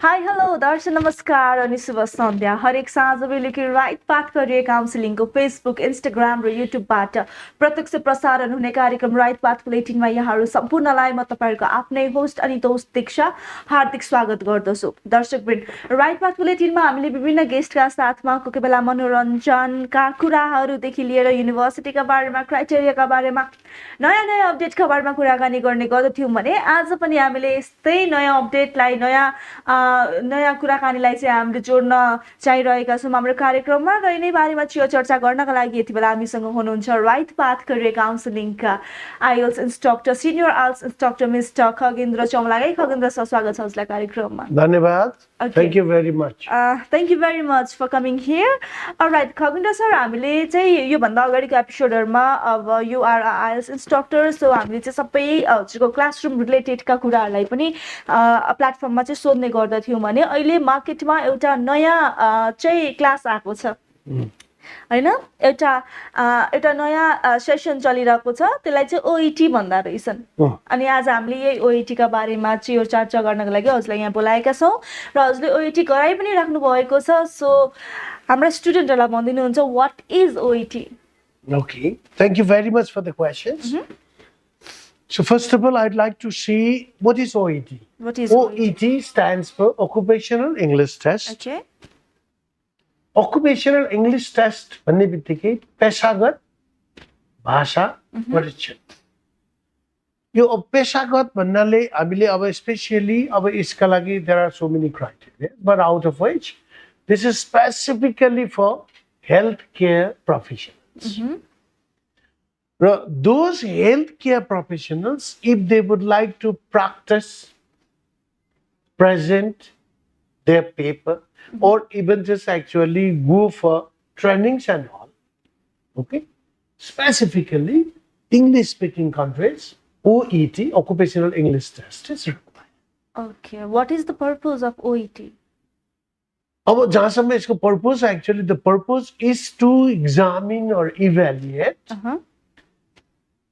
Hi hello दर्शक नमस्कार अनि शुभ सन्ध्या हरेक साँझ बेलुकी राइट पाथ करियर काउन्सिलिङको फेसबुक इन्स्टाग्राम र युट्युबबाट प्रत्यक्ष प्रसारण हुने कार्यक्रम राइट पाथ बुलेटिनमा यहाँहरू सम्पूर्णलाई म तपाईँहरूको आफ्नै होस्ट अनि दोस्त दीक्षा हार्दिक स्वागत गर्दछु। दर्शकवृन्द, राइट पाथ बुलेटिनमा हामीले विभिन्न गेस्टका साथमा कोही बेला मनोरञ्जनका कुराहरूदेखि लिएर युनिभर्सिटीका बारेमा, क्राइटेरियाका बारेमा, नयाँ नयाँ अपडेटका बारेमा कुराकानी गर्ने गर्दथ्यौँ भने आज पनि हामीले यस्तै नयाँ अपडेटलाई नयाँ कुराकानीलाई चाहिँ हामीले जोड्न चाहिरहेका छौँ हाम्रो कार्यक्रममा र यिनै बारेमा चर्चा गर्नका लागि यति बेला हामीसँग हुनुहुन्छ राइट पाथ करियर काउन्सिलिङका IELTS instructor, senior IELTS instructor mister Khagendra Chaumlagai. Khagendra sir, स्वागत छ हजुरलाई कार्यक्रममा। धन्यवाद। Thank you very much. Thank you very much for coming here. Alright, Khagendra sir, हामीले चाहिँ योभन्दा अगाडिको एपिसोडहरूमा अब यु आर आइएल्स इन्स्ट्रक्टर, सो हामीले चाहिँ सबै हजुरको क्लासरुम रिलेटेडका कुराहरूलाई पनि प्लेटफर्ममा चाहिँ सोध्ने गर्दथ्यौँ भने अहिले मार्केटमा एउटा नयाँ चाहिँ क्लास आएको छ होइन, एउटा नयाँ सेसन चलिरहेको छ, त्यसलाई चाहिँ ओइटी भन्दा रहेछन्। अनि आज हामीले यही ओइटीका बारेमा चाहिँ चर्चा गर्नको लागि हजुरलाई यहाँ बोलाएका छौँ र हजुरले ओइटी गराइ पनि राख्नु भएको छ। सो हाम्रा स्टुडेन्टहरूलाई भनिदिनुहुन्छ what is OET? Okay, thank you very much for the questions. So first of all, I'd like to see what is OET. What is OET stands for Occupational English Test. Okay. Occupational English Test भन्ने बित्तिकै पेशागत भाषा परीक्षण। यो पेशागत भन्नाले हामीले अब specially अब यसका लागि there are so many criteria, but out of which this is specifically for healthcare professionals. Those healthcare professionals, if they would like to practice, present their paper, or even just actually go for trainings and all, okay? Specifically, English-speaking countries, OET, Occupational English Test, is required. Okay, what is the purpose of OET? अब जहाँसम्म यसको purpose, actually the purpose is to examine or evaluate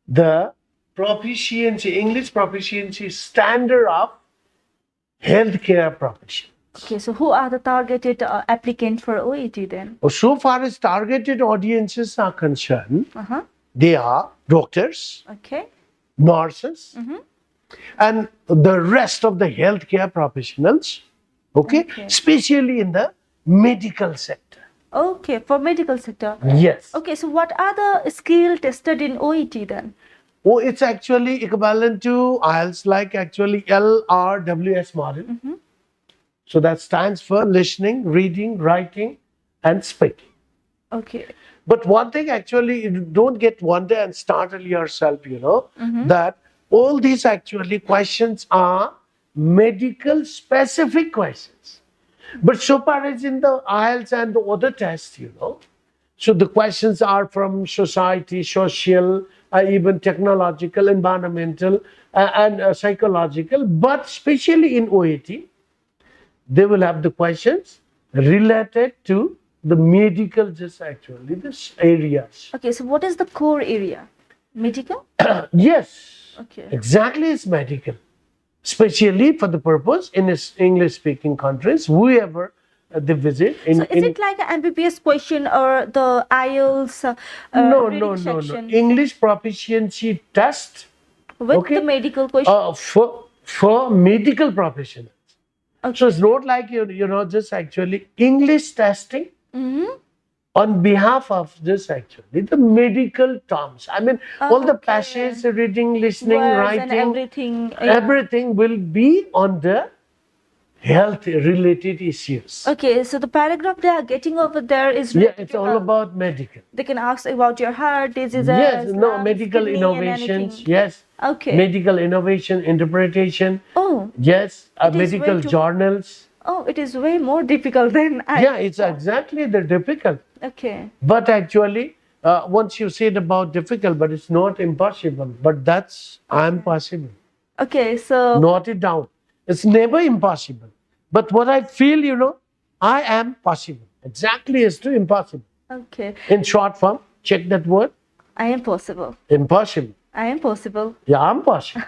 the proficiency, English proficiency standard of healthcare profession. Okay, so who are the targeted applicants for OET then? So far as targeted audiences are concerned, they are doctors, Okay. nurses, and the rest of the healthcare professionals, okay, especially in the medical sector. Okay, for medical sector. Yes. Okay, so what are the skills tested in OET then? Oh, it's actually equivalent to IELTS, like actually LRWS model. So that stands for listening, reading, writing, and speaking. Okay. But one thing actually, you don't get wonder and startle yourself, you know, that all these actually questions are medical specific questions. But so far as in the IELTS and the other tests, you know, so the questions are from society, social, even technological, environmental, and psychological. But especially in OET, they will have the questions related to the medical, just actually this areas. Okay, so what is the core area? Medical? Yes. Okay. Exactly, it's medical. Especially for the purpose in English-speaking countries, whoever they visit. So is it like an MBBS question or the IELTS No. section? English proficiency test With the medical question? for medical professionals. Okay. So it's not like you know just actually English testing on behalf of this actually the medical terms. I mean all the passages, reading, listening, Words writing, and everything will be on the health related issues. Okay, so the paragraph they are getting over there is It's all about medical. They can ask about your heart diseases. Yes, no, lungs, medical kidney, and innovations. anything. Yes. Okay. Medical innovation, interpretation. Oh. Yes, It is medical way too- journals. Oh, it is way more difficult than I. Yeah, it's exactly the difficult. Okay. But actually, once you said about difficult, but it's not impossible. But that's I'm possible. Okay, so Note it down. It's never impossible. But what I feel, you know, I am possible. Exactly is to impossible. okay, In short form, check that word. I am possible. Impossible. I am possible. Yeah, I'm possible.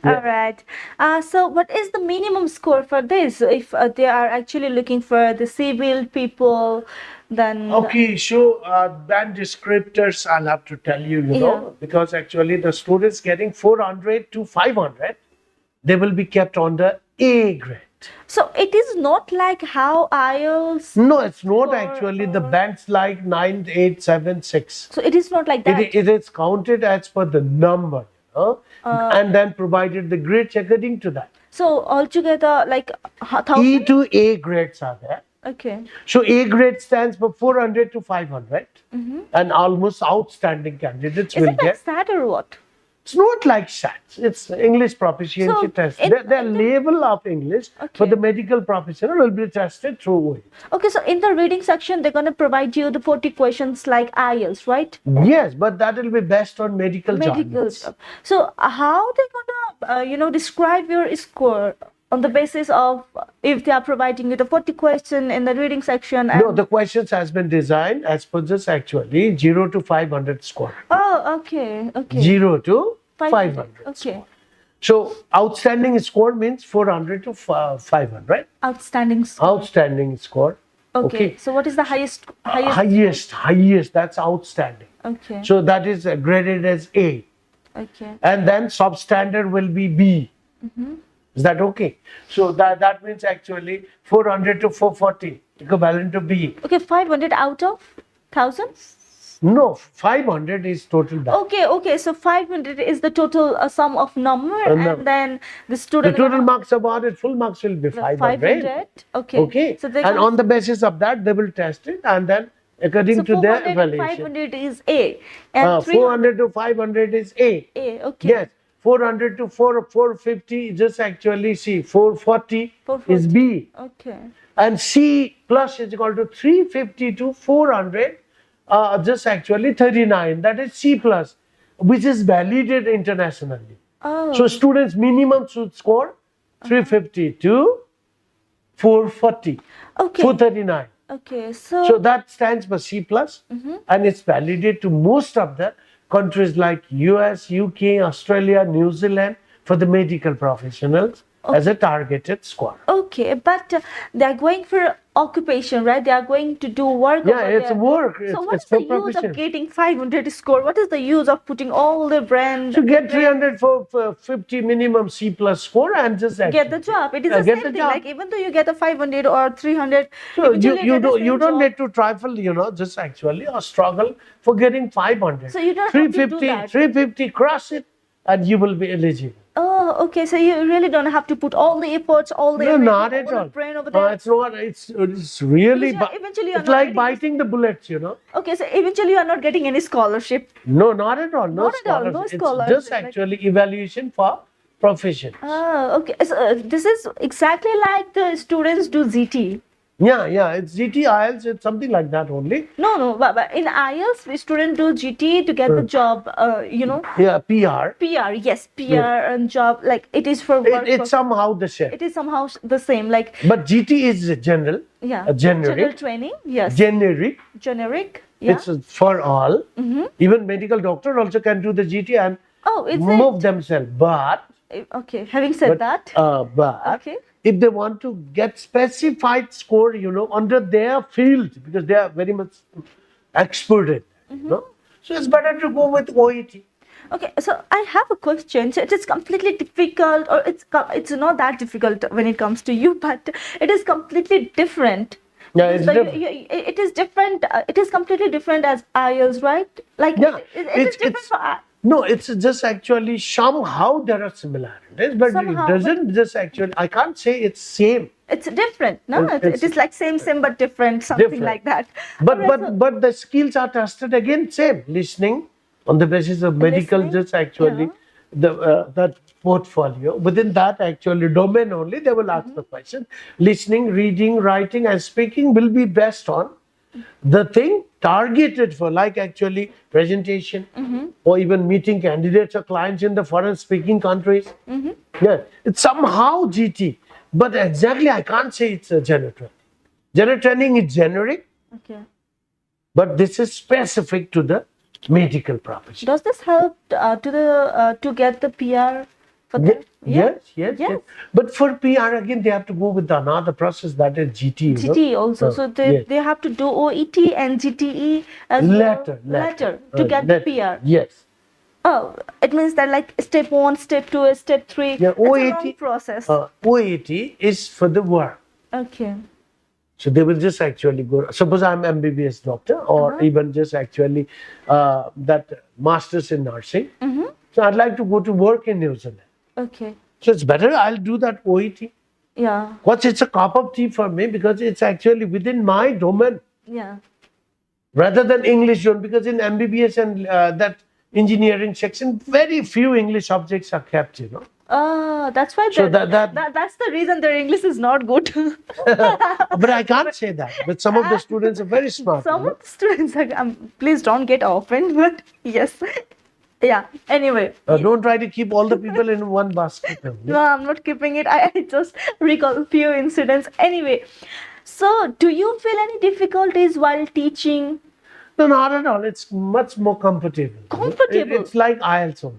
All right. So what is the minimum score for this? If they are actually looking for the civil people, then Okay, so band descriptors, I'll have to tell you, Yeah. because actually the students getting 400 to 500, they will be kept on the A grade. so it is not like how IELTS. No, it's not Score, actually the or- bands like 9, 8, 7, 6. So it is not like that. It is counted as per the number, and then provided the grades according to that. So altogether, like E 1,000. to A grades are there. Okay. So A grade stands for 400 to 500, and almost outstanding candidates Is will it like get. that or what? It's not like SATs. It's English proficiency So, test. in- The in the- level of English for Okay. the medical professional will be tested through it. Okay, so in the reading section, they're gonna provide you the 40 questions like IELTS, right? Yes, but that will be based on medical Medical jargons. stuff. So how they gonna describe your score on the basis of if they are providing you the 40 question in the reading section? And, No, the questions has been designed as per this actually 0 to 500 score. Oh, okay, okay. 0 to 500. Okay. So outstanding score means 400 to 500, right? Outstanding score. Outstanding score. Okay. So what is the highest? Highest, that's outstanding. Okay. So that is graded as A. Okay. And then substandard will be B. Is that okay? So that means actually 400 to 440 equivalent to B. Okay. 500 out of 1,000. No, 500 is total that. Okay. Okay. So 500 is the total sum of number, No. and then the The student. total marks about it, full marks will be 500. 500. Okay. Okay. So they And can- on the basis of that, they will test it, and then according So to their 400 and evaluation. 500 is A, and 400 to 500 is A. A. Okay. Yes. 400 to 450, just actually see 440 is 440. B. Okay. And C plus is equal to 350 to 400, just actually 39. That is C plus, which is validated internationally. Oh. So students minimum should score 350 to 440, Okay. 439. Okay. So that stands for C plus, and it's validated to most of the countries like US, UK, Australia, New Zealand for the medical professionals as a targeted score. Okay, but they are going for occupation, right? They are going to do work. Yeah, over it's there. work. So It's, what it's is the for use profession. of getting 500 score? What is the use of putting all the brand? To get 300 for 50 minimum C plus score and just Get the job. It is the get same the thing. job. Like even though you get a 500 or 300, So eventually you get the don't same job. need to trifle, just actually or struggle for getting 500. So you don't have to do that. 350 cross it and you will be eligible. Oh, okay. So you really don't have to put all the efforts, all the No, energy, not all at the all. brain over there. It's not. It's really. Because eventually you're it's not like getting biting the bullets, Okay, so eventually you are not getting any scholarship. No, not at all. No Not at all, no scholarship. scholarship, It's just like- actually evaluation for profession. Oh, okay. So this is exactly like the students do GT. Yeah. It's GT IELTS. It's something like that only. No, but in IELTS, we students do GT to get the job. Yeah, PR. PR, yes, PR and job. Like it is for work. It's somehow the same. It is somehow the same. Like But GT is general. yeah, Generic. general training. Yes, Generic. generic. Yeah. It's for all. Even medical doctor also can do the GT and Oh, it's move themselves. But okay. Having said that, okay. if they want to get specified score, under their field, because they are very much expert in it, so it's better to go with OET. Okay, so I have a question. So it is completely difficult, or it's not that difficult when it comes to you, but it is completely different. Yeah, it's So different. it is different. It is completely different as IELTS, right? Like Yeah, it is different for no, it's just actually somehow there are similarities, but Somehow, it doesn't just actually. I can't say it's same. it's different. No, It's- it is like same but different, something Different. like that. But Alright, so- but the skills are tested again same. Listening on the basis of medical, Listening, just actually that portfolio. Within that actually domain only, they will ask the question. Listening, reading, writing, and speaking will be based on the thing targeted for, like actually presentation or even meeting candidates or clients in the foreign speaking countries. Yeah, it's somehow GT, but exactly I can't say it's a general training. General training is generic, okay. but this is specific to the medical profession. Does this help to get the PR for them? Yes. But for PR again, they have to go with another process, that is GT. GT also. So they have to do OET and GTE as well. Later to get the PR. Yes. Oh, it means that like step 1, step 2, step 3. Yeah, It's a long process. OET is for the work. Okay. So they will just actually go. Suppose I'm MBBS doctor, or even just actually that masters in nursing. So I'd like to go to work in New Zealand. Okay. So it's better I'll do that OET. Yeah. Because it's a cup of tea for me, because it's actually within my domain Yeah. rather than English zone. Because in MBBS and that engineering section, very few English subjects are kept. That's why. So that's the reason their English is not good. But I can't say that. But some of the students are very smart. Some of the students are. Please don't get offended. But yes. Yeah. Anyway. Don't try to keep all the people in one basket. No, I'm not keeping it. I just recall few incidents. Anyway, so do you feel any difficulties while teaching? No, not at all. It's much more comfortable. Comfortable? It's like IELTS only.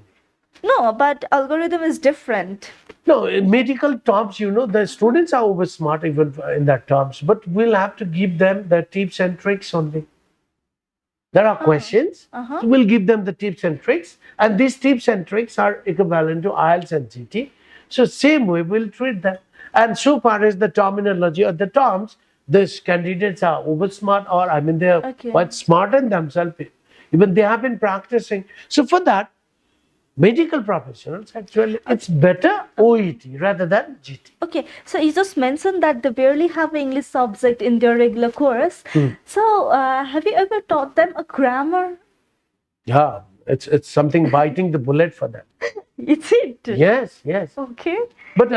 No, but algorithm is different. No, in medical terms, the students are over smart even in that terms, but we'll have to give them the tips and tricks only. There are questions, so we'll give them the tips and tricks, and these tips and tricks are equivalent to IELTS and GT. So same way we'll treat them. And so far as the terminology or the terms, these candidates are over smart, or they're quite smart in themselves. Even they have been practicing. So for that, medical professionals, actually, it's better OET rather than GT. Okay, so you just mentioned that they barely have English subject in their regular course. So have you ever taught them a grammar? Yeah, it's something biting the bullet for them. Is it? Yes. Okay. But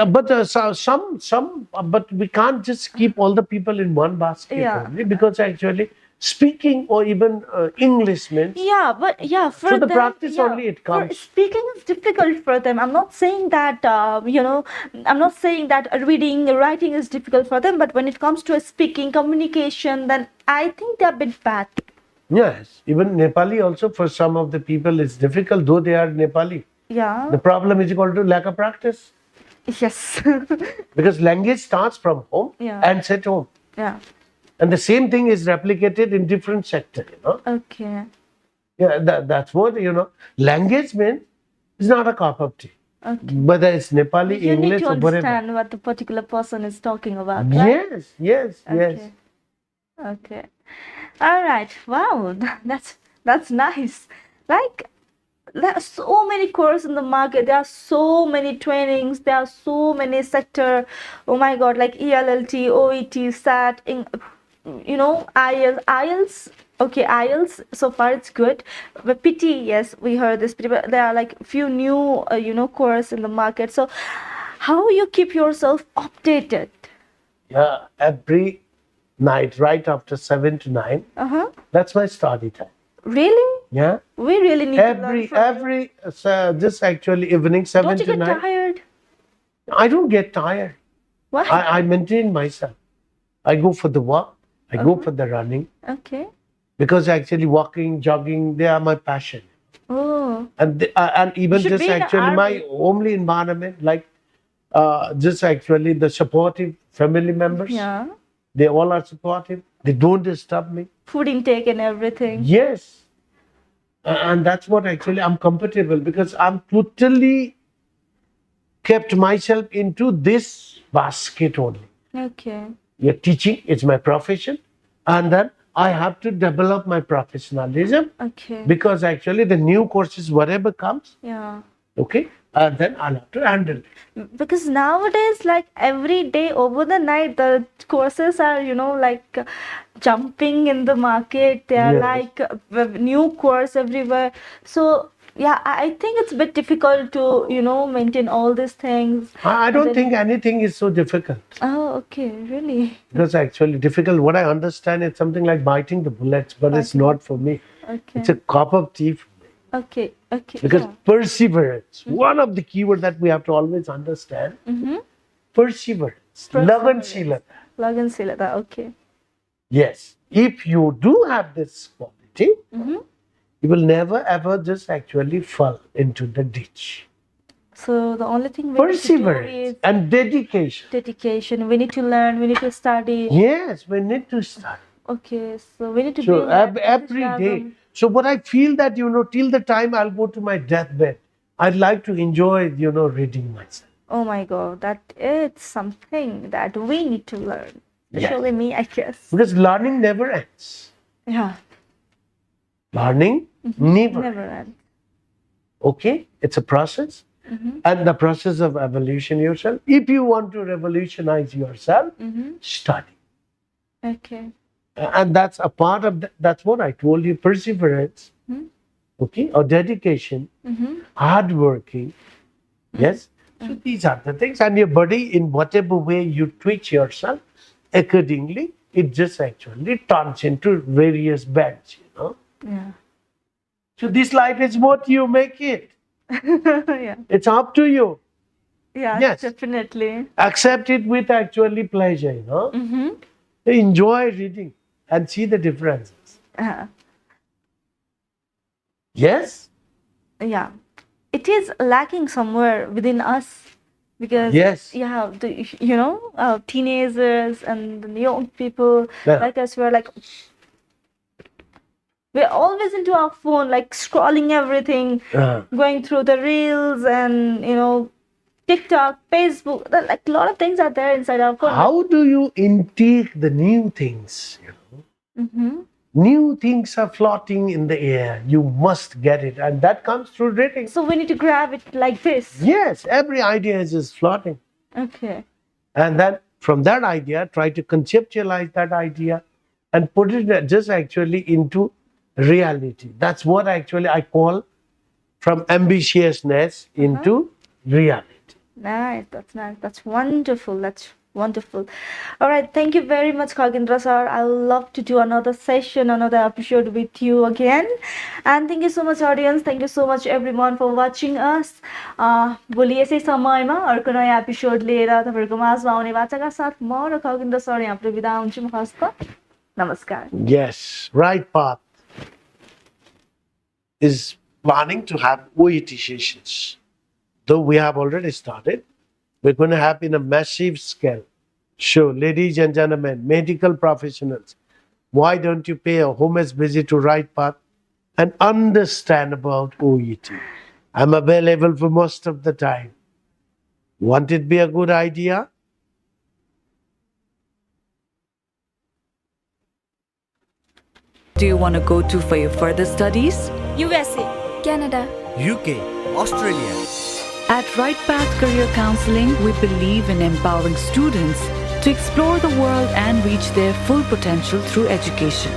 we can't just keep all the people in one basket only, because actually speaking or even English means. For the them, practice only it comes. For speaking is difficult for them. I'm not saying that I'm not saying that reading, writing is difficult for them, but when it comes to speaking, communication, then I think they're a bit bad. Yes, even Nepali also for some of the people is difficult, though they are Nepali. Yeah. The problem is equal to lack of practice. Yes. Because language starts from home and at home. Yeah. And the same thing is replicated in different sectors, Okay. Yeah, that's what, language means it's not a cup of tea. Okay. Whether it's Nepali, You English, need to or whatever. understand what the particular person is talking about, right? Yes. Okay. All right. Wow. That's nice. Like, there are so many courses in the market. There are so many trainings. There are so many sector. Oh my God! Like ELLT, OET, SAT, IELTS. Okay, IELTS. So far it's good. But PT, yes, we heard this. But there are like few new, courses in the market. So, how you keep yourself updated? Yeah, every night, right after 7 to 9. That's my study time. Really? Yeah. We really need to learn from just actually evening 7 to 9. Don't you get tired? I don't get tired. Why? I maintain myself. I go for the walk. I go for the running. Okay. Because actually walking, jogging, they are my passion. Oh. And even just actually my homely environment, like just actually the supportive family members. Yeah. They all are supportive. They don't disturb me. Food intake and everything. Yes. And that's what actually I'm comfortable, because I'm totally kept myself into this basket only. Okay. Yeah, teaching is my profession. And then I have to develop my professionalism. Okay. Because actually the new courses, whatever comes. Yeah. Okay. And then I'll have to handle it. Because nowadays, like every day over the night, the courses are, jumping in the market. They are like new course everywhere. So, yeah, I think it's a bit difficult to, maintain all these things. I don't think anything is so difficult. Oh, okay. Really? Because actually difficult, what I understand, it's something like biting the bullets, but it's not for me. Okay. It's a cup of tea for me. Okay. Because perseverance, one of the keywords that we have to always understand, perseverance. Laganshilata. Laganshilata, okay. Yes. If you do have this quality, you will never ever just actually fall into the ditch. So the only thing we need to do Perseverance is and dedication. dedication. We need to learn. We need to study. Yes, we need to study. Okay, so we need to So bring that every day. enthusiasm. So, but I feel that, till the time I'll go to my deathbed, I'd like to enjoy, reading myself. Oh my God, that is something that we need to learn. Yes. Especially me, I guess. Because learning never ends. Yeah, Learning never. never end. Okay? It's a process. And the process of evolution yourself. If you want to revolutionize yourself, study. Okay. And that's a part of that's what I told you, perseverance, okay, or dedication, hardworking. Yes. So these are the things. And your body, in whatever way you twitch yourself, accordingly, it just actually turns into various bends, Yeah. So this life is what you make it. Yeah. It's up to you. Yeah, Yes. definitely. Accept it with actually pleasure, Enjoy reading and see the differences. Yes? Yeah. It is lacking somewhere within us because Yes. yeah, teenagers and the young people Yeah. like us, we're always into our phone, like scrolling everything, going through the reels and TikTok, Facebook. Like a lot of things are there inside our phone. How do you intake the new things? New things are floating in the air. You must get it. And that comes through reading. So we need to grab it like this. Yes, every idea is just floating. Okay. And then from that idea, try to conceptualize that idea and put it just actually into reality. That's what actually I call from ambitiousness into reality. Nice. That's nice. That's wonderful. That's wonderful. All right. Thank you very much, Khagindra sir. I would love to do another session, another episode with you again. And thank you so much, audience. Thank you so much, everyone, for watching us. भोलि यसै समयमा अर्को नयाँ episode लिएर तपाईँहरूको माझमा आउने बाचाका साथ म र खगेन्द्र सर यहाँबाट बिदा हुन्छु म हस्त नमस्कार. Yes, RightPath is planning to have OET sessions. Though we have already started, we're going to have in a massive scale. So, ladies and gentlemen, medical professionals, why don't you pay a homage visit to RightPath and understand about OET? I'm available for most of the time. Won't it be a good idea? Do you want to go to for your further studies? USA, Canada, UK, Australia. At RightPath Career Counseling, we believe in empowering students to explore the world and reach their full potential through education.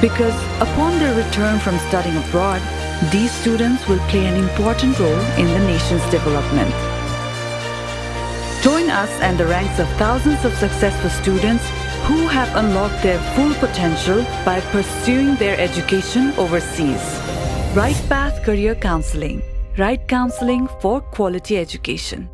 Because upon their return from studying abroad, these students will play an important role in the nation's development. Join us and the ranks of thousands of successful students who have unlocked their full potential by pursuing their education overseas. RightPath Career Counseling. Right counseling for quality education.